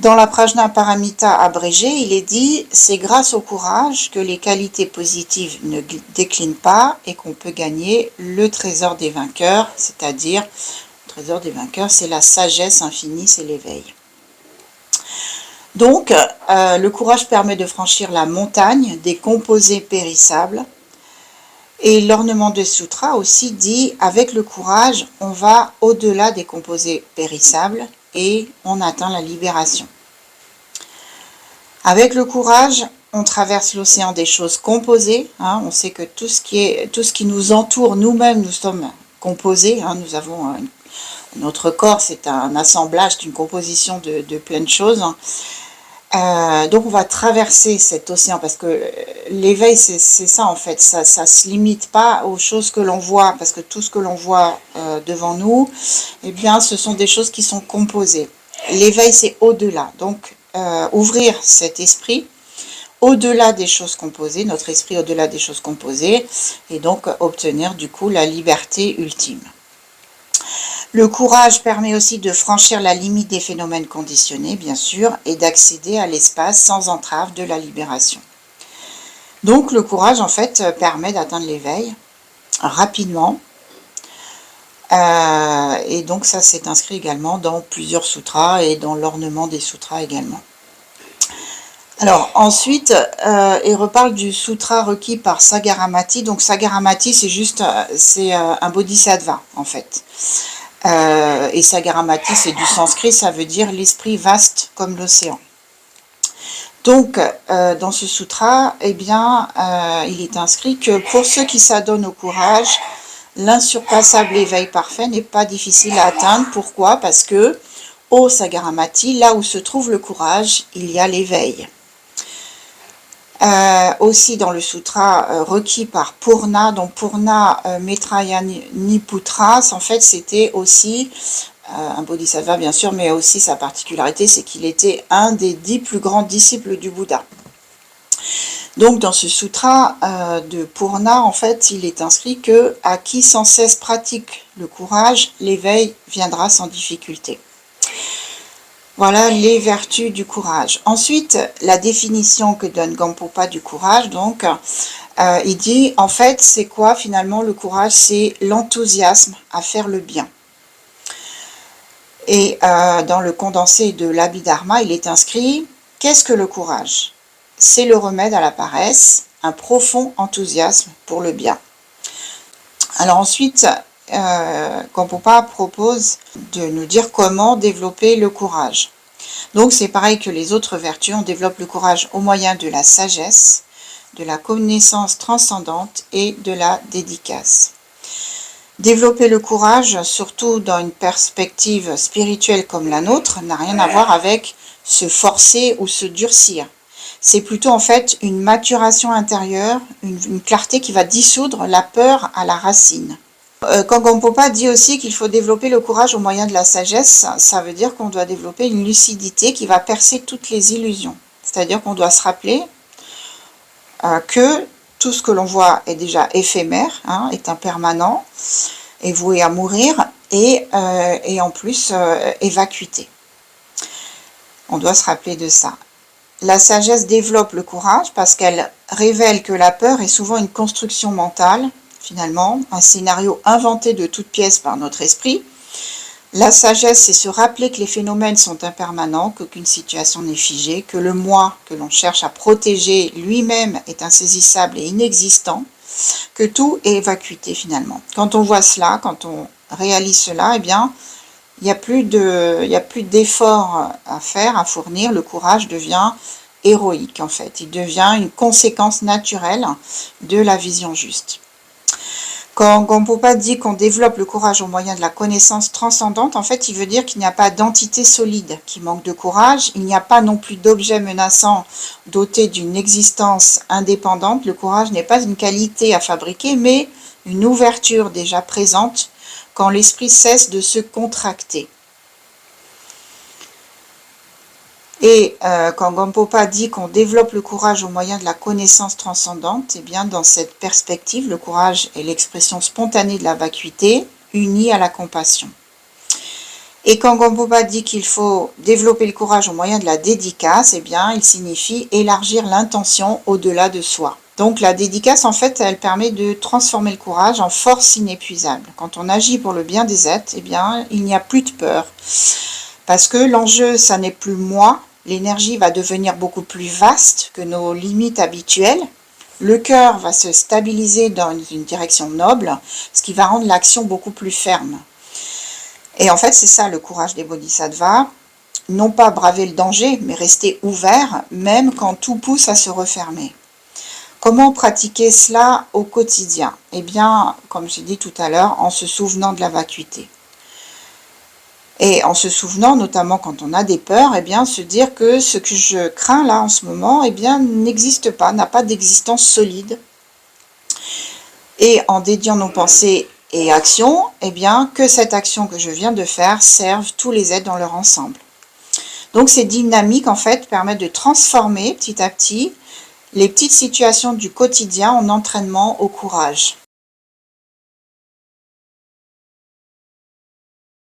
Dans la Prajnaparamita abrégée, il est dit « C'est grâce au courage que les qualités positives ne déclinent pas et qu'on peut gagner le trésor des vainqueurs, c'est-à-dire, le trésor des vainqueurs, c'est la sagesse infinie, c'est l'éveil. » Donc, le courage permet de franchir la montagne des composés périssables. Et l'ornement de sutra aussi dit « Avec le courage, on va au-delà des composés périssables et on atteint la libération. » Avec le courage, on traverse l'océan des choses composées. On sait que tout ce qui nous entoure, nous-mêmes, nous sommes composés. Nous avons notre corps, c'est un assemblage, c'est une composition de plein de choses. Donc on va traverser cet océan parce que l'éveil c'est ça en fait, ça se limite pas aux choses que l'on voit, parce que tout ce que l'on voit devant nous, eh bien ce sont des choses qui sont composées. L'éveil c'est au-delà, donc ouvrir cet esprit au-delà des choses composées, notre esprit au-delà des choses composées, et donc obtenir du coup la liberté ultime. Le courage permet aussi de franchir la limite des phénomènes conditionnés, bien sûr, et d'accéder à l'espace sans entrave de la libération. Donc le courage, en fait, permet d'atteindre l'éveil rapidement. Et donc ça, c'est inscrit également dans plusieurs sutras et dans l'ornement des sutras également. Alors ensuite, il reparle du sutra requis par Sagaramati. Donc Sagaramati, c'est un bodhisattva, en fait. Et Sagaramati, c'est du sanskrit, ça veut dire l'esprit vaste comme l'océan. Donc, dans ce sutra, eh bien, il est inscrit que pour ceux qui s'adonnent au courage, l'insurpassable éveil parfait n'est pas difficile à atteindre. Pourquoi? Parce que, au Sagaramati, là où se trouve le courage, il y a l'éveil. Aussi dans le sutra requis par Purna, donc Purna Maitrayaniputra, en fait c'était aussi un bodhisattva bien sûr, mais aussi sa particularité c'est qu'il était un des 10 plus grands disciples du Bouddha. Donc dans ce sutra de Purna, en fait il est inscrit que à qui sans cesse pratique le courage, l'éveil viendra sans difficulté. Voilà les vertus du courage. Ensuite, la définition que donne Gampopa du courage, donc, il dit, en fait, c'est quoi finalement le courage? C'est l'enthousiasme à faire le bien. Et dans le condensé de l'Abhidharma, il est inscrit, qu'est-ce que le courage? C'est le remède à la paresse, un profond enthousiasme pour le bien. Alors ensuite, Gampopa propose de nous dire comment développer le courage. Donc c'est pareil que les autres vertus, on développe le courage au moyen de la sagesse, de la connaissance transcendante et de la dédicace. Développer le courage, surtout dans une perspective spirituelle comme la nôtre, n'a rien à voir avec se forcer ou se durcir. C'est plutôt en fait une maturation intérieure, une clarté qui va dissoudre la peur à la racine. Quand Gampopa dit aussi qu'il faut développer le courage au moyen de la sagesse, ça veut dire qu'on doit développer une lucidité qui va percer toutes les illusions. C'est-à-dire qu'on doit se rappeler que tout ce que l'on voit est déjà éphémère, est impermanent, est voué à mourir et en plus est vacuité. On doit se rappeler de ça. La sagesse développe le courage parce qu'elle révèle que la peur est souvent une construction mentale, finalement, un scénario inventé de toutes pièces par notre esprit. La sagesse, c'est se rappeler que les phénomènes sont impermanents, qu'aucune situation n'est figée, que le moi que l'on cherche à protéger lui-même est insaisissable et inexistant, que tout est vacuité finalement. Quand on voit cela, quand on réalise cela, eh bien, il n'y a plus d'efforts à faire, à fournir. Le courage devient héroïque en fait. Il devient une conséquence naturelle de la vision juste. Quand Gampopa dit qu'on développe le courage au moyen de la connaissance transcendante, en fait, il veut dire qu'il n'y a pas d'entité solide qui manque de courage. Il n'y a pas non plus d'objet menaçant doté d'une existence indépendante. Le courage n'est pas une qualité à fabriquer, mais une ouverture déjà présente quand l'esprit cesse de se contracter. Et quand Gampopa dit qu'on développe le courage au moyen de la connaissance transcendante, eh bien dans cette perspective, le courage est l'expression spontanée de la vacuité, unie à la compassion. Et quand Gamboba dit qu'il faut développer le courage au moyen de la dédicace, eh bien, il signifie élargir l'intention au-delà de soi. Donc la dédicace, en fait, elle permet de transformer le courage en force inépuisable. Quand on agit pour le bien des êtres, eh bien, il n'y a plus de peur. Parce que l'enjeu, ça n'est plus moi. L'énergie va devenir beaucoup plus vaste que nos limites habituelles. Le cœur va se stabiliser dans une direction noble, ce qui va rendre l'action beaucoup plus ferme. Et en fait, c'est ça le courage des bodhisattvas. Non pas braver le danger, mais rester ouvert, même quand tout pousse à se refermer. Comment pratiquer cela au quotidien? Eh bien, comme j'ai dit tout à l'heure, en se souvenant de la vacuité. Et en se souvenant, notamment quand on a des peurs, eh bien, se dire que ce que je crains là en ce moment, eh bien, n'existe pas, n'a pas d'existence solide. Et en dédiant nos pensées et actions, eh bien, que cette action que je viens de faire serve tous les êtres dans leur ensemble. Donc ces dynamiques, en fait, permettent de transformer petit à petit les petites situations du quotidien en entraînement au courage.